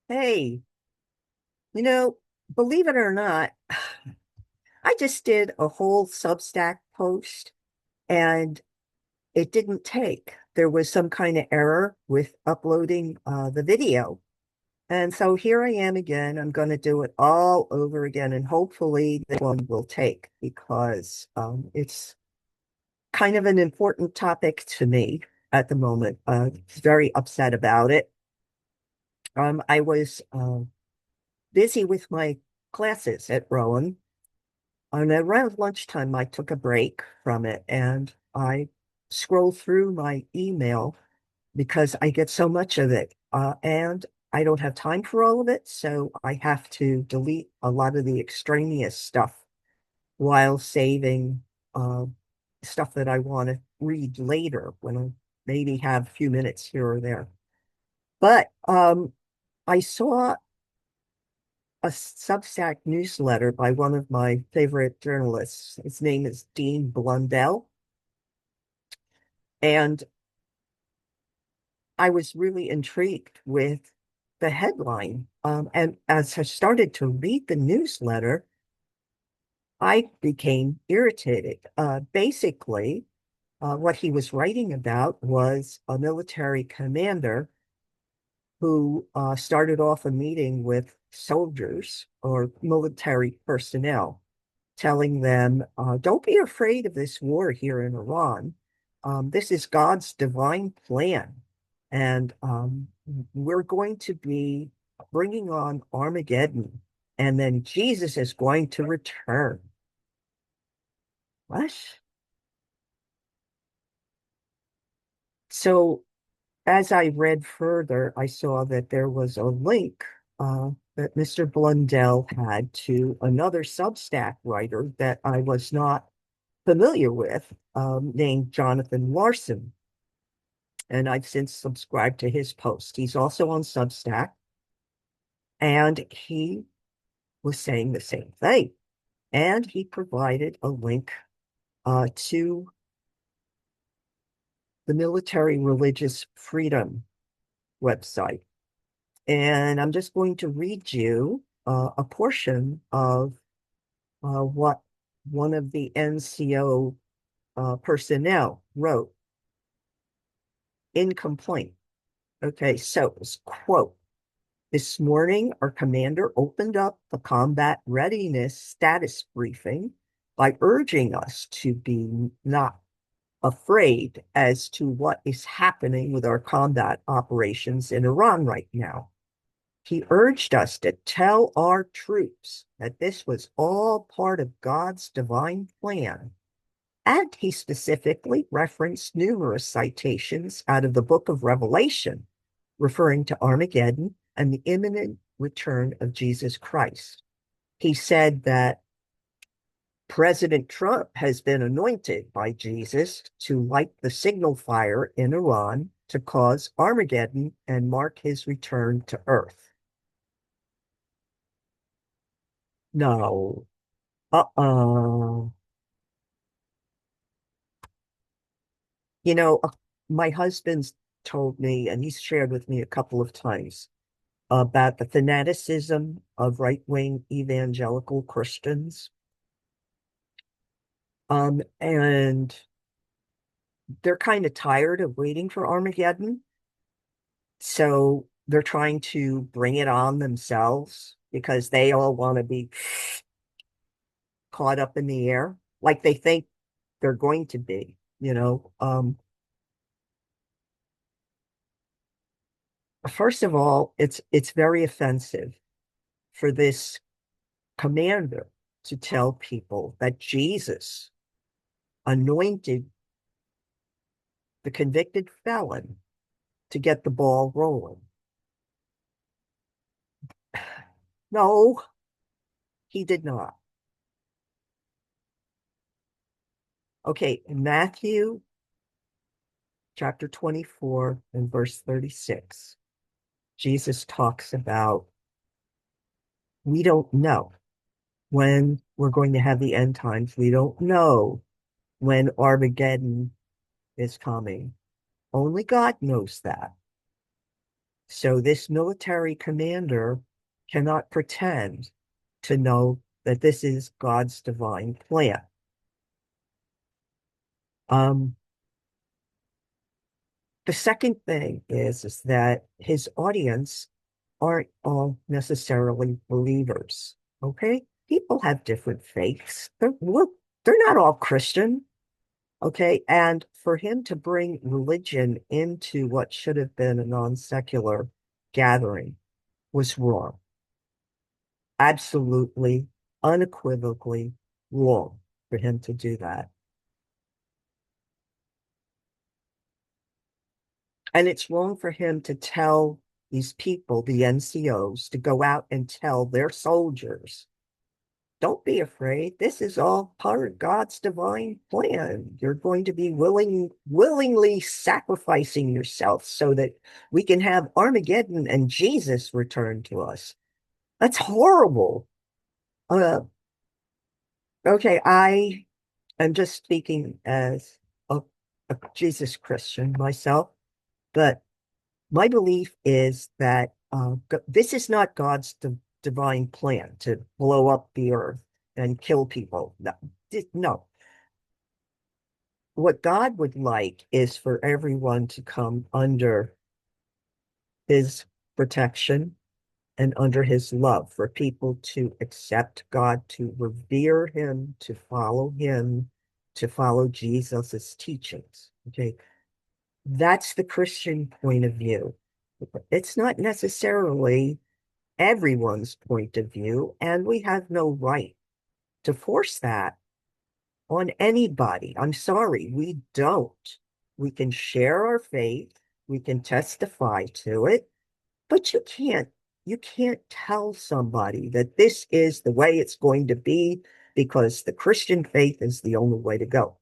Hey, you know, believe it or not, I just did a whole Substack post and it didn't take. There was some kind of error with uploading the video. And so here I am again. I'm going to do it all over again, and hopefully this one will take because it's kind of an important topic to me at the moment. Very upset about it. I was busy with my classes at Rowan. And around lunchtime, I took a break from it and I scrolled through my email because I get so much of it. And I don't have time for all of it. So I have to delete a lot of the extraneous stuff while saving uh, stuff that I want to read later when I maybe have a few minutes here or there. But I saw a Substack newsletter by one of my favorite journalists. His name is Dean Blundell. And I was really intrigued with the headline. And as I started to read the newsletter, I became irritated. Basically, what he was writing about was a military commander who started off a meeting with soldiers or military personnel telling them, don't be afraid of this war here in Iran. This is God's divine plan. And we're going to be bringing on Armageddon. And then Jesus is going to return. What? So as I read further, I saw that there was a link that Mr. Blundell had to another Substack writer that I was not familiar with, named Jonathan Larson. And I've since subscribed to his post. He's also on Substack, and he was saying the same thing. And he provided a link to the Military Religious Freedom website. And I'm just going to read you a portion of what one of the NCO personnel wrote in complaint. Okay, so it's quote, this morning, our commander opened up the combat readiness status briefing by urging us to be not afraid as to what is happening with our combat operations in Iran right now. He urged us to tell our troops that this was all part of God's divine plan. And he specifically referenced numerous citations out of the book of Revelation, referring to Armageddon and the imminent return of Jesus Christ. He said that President Trump has been anointed by Jesus to light the signal fire in Iran to cause Armageddon and mark his return to earth. No. Uh-uh. You know, my husband's told me, and he's shared with me a couple of times about the fanaticism of right-wing evangelical Christians. And they're kind of tired of waiting for Armageddon. So they're trying to bring it on themselves because they all want to be caught up in the air like they think they're going to be, you know. First of all, it's very offensive for this commander to tell people that Jesus anointed the convicted felon to get the ball rolling. No, he did not. Okay, in Matthew chapter 24 and verse 36, Jesus talks about we don't know when we're going to have the end times. We don't know when Armageddon is coming. Only God knows that. So this military commander cannot pretend to know that this is God's divine plan. Um, the second thing is that his audience aren't all necessarily believers. Okay, people have different faiths. They're not all Christian. Okay, and for him to bring religion into what should have been a non-secular gathering was wrong. Absolutely, unequivocally wrong for him to do that. And it's wrong for him to tell these people, the NCOs, to go out and tell their soldiers, don't be afraid. This is all part of God's divine plan. You're going to be willingly sacrificing yourself so that we can have Armageddon and Jesus return to us. That's horrible. Uh, okay, I am just speaking as a Jesus Christian myself, but my belief is that this is not God's divine plan to blow up the earth and kill people. No, no. What God would like is for everyone to come under his protection and under his love, for people to accept God, to revere him, to follow Jesus's teachings. Okay. That's the Christian point of view. It's not necessarily everyone's point of view, and we have no right to force that on anybody. I'm sorry, we don't. We can share our faith, we can testify to it, but you can't tell somebody that this is the way it's going to be because the Christian faith is the only way to go.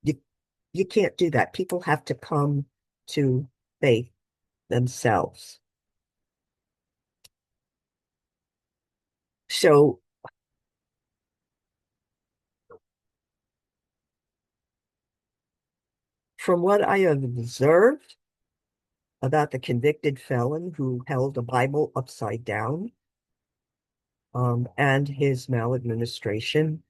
You you can't do that. People have to come to faith themselves. So from what I have observed about the convicted felon who held a Bible upside down, and his maladministration,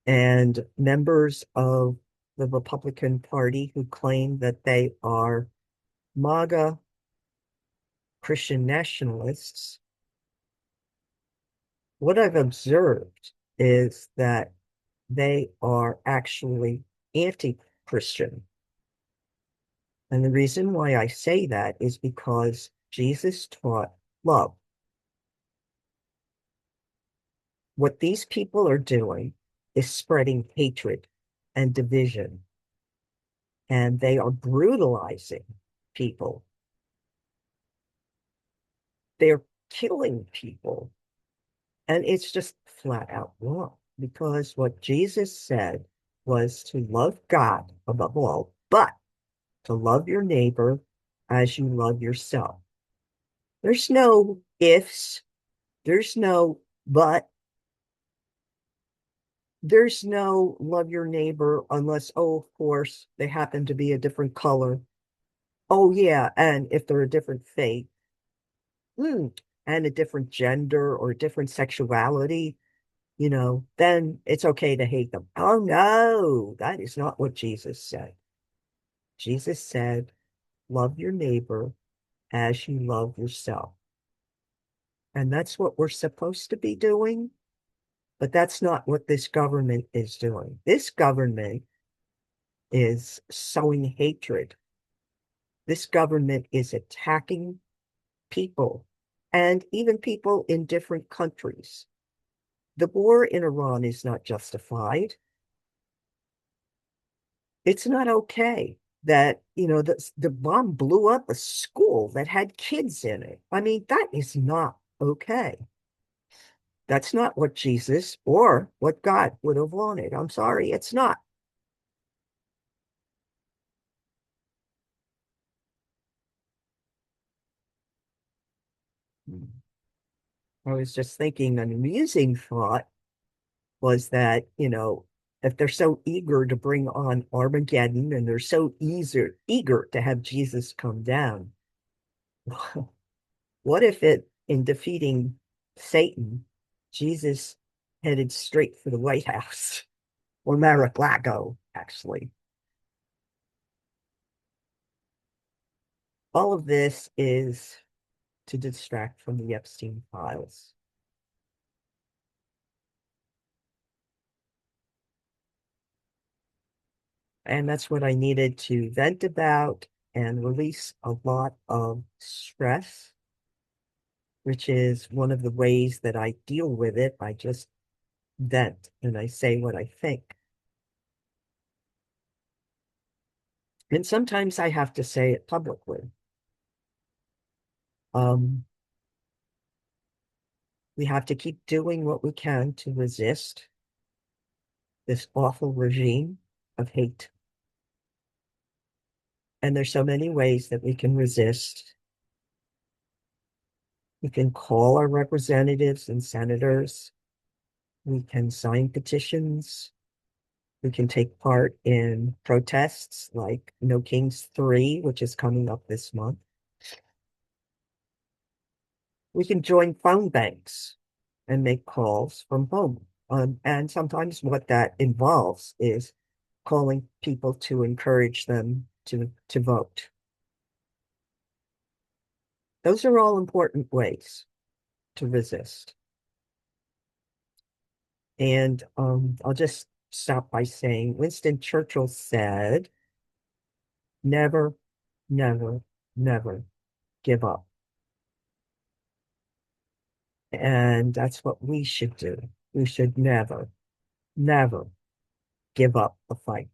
and members of the Republican Party who claim that they are MAGA Christian nationalists, what I've observed is that they are actually anti-Christian. And the reason why I say that is because Jesus taught love. What these people are doing is spreading hatred and division, and they are brutalizing people. They're killing people. And it's just flat out wrong because what Jesus said was to love God above all, but to love your neighbor as you love yourself. There's no ifs, there's no but, there's no love your neighbor unless, oh, of course, they happen to be a different color. Oh, yeah. And if they're a different faith, hmm, and a different gender or different sexuality, then it's okay to hate them. Oh, no, that is not what Jesus said. Jesus said, love your neighbor as you love yourself. And that's what we're supposed to be doing. But that's not what this government is doing. This government is sowing hatred. This government is attacking people and even people in different countries. The war in Iran is not justified. It's not okay that, the bomb blew up a school that had kids in it. I mean, that is not okay. That's not what Jesus or what God would have wanted. I'm sorry, it's not. I was just thinking an amusing thought was that, if they're so eager to bring on Armageddon and they're so eager to have Jesus come down, What if in defeating Satan, Jesus headed straight for the White House or Mar-a-Lago, actually? All of this is to distract from the Epstein files. And that's what I needed to vent about and release a lot of stress, which is one of the ways that I deal with it. I just vent and I say what I think. And sometimes I have to say it publicly. Um, we have to keep doing what we can to resist this awful regime of hate. And there's so many ways that we can resist. We can call our representatives and senators. We can sign petitions. We can take part in protests like No Kings 3, which is coming up this month. We can join phone banks and make calls from home. And sometimes what that involves is calling people to encourage them to vote. Those are all important ways to resist. And I'll just stop by saying Winston Churchill said, never, never, never give up. And that's what we should do. We should never, never give up the fight.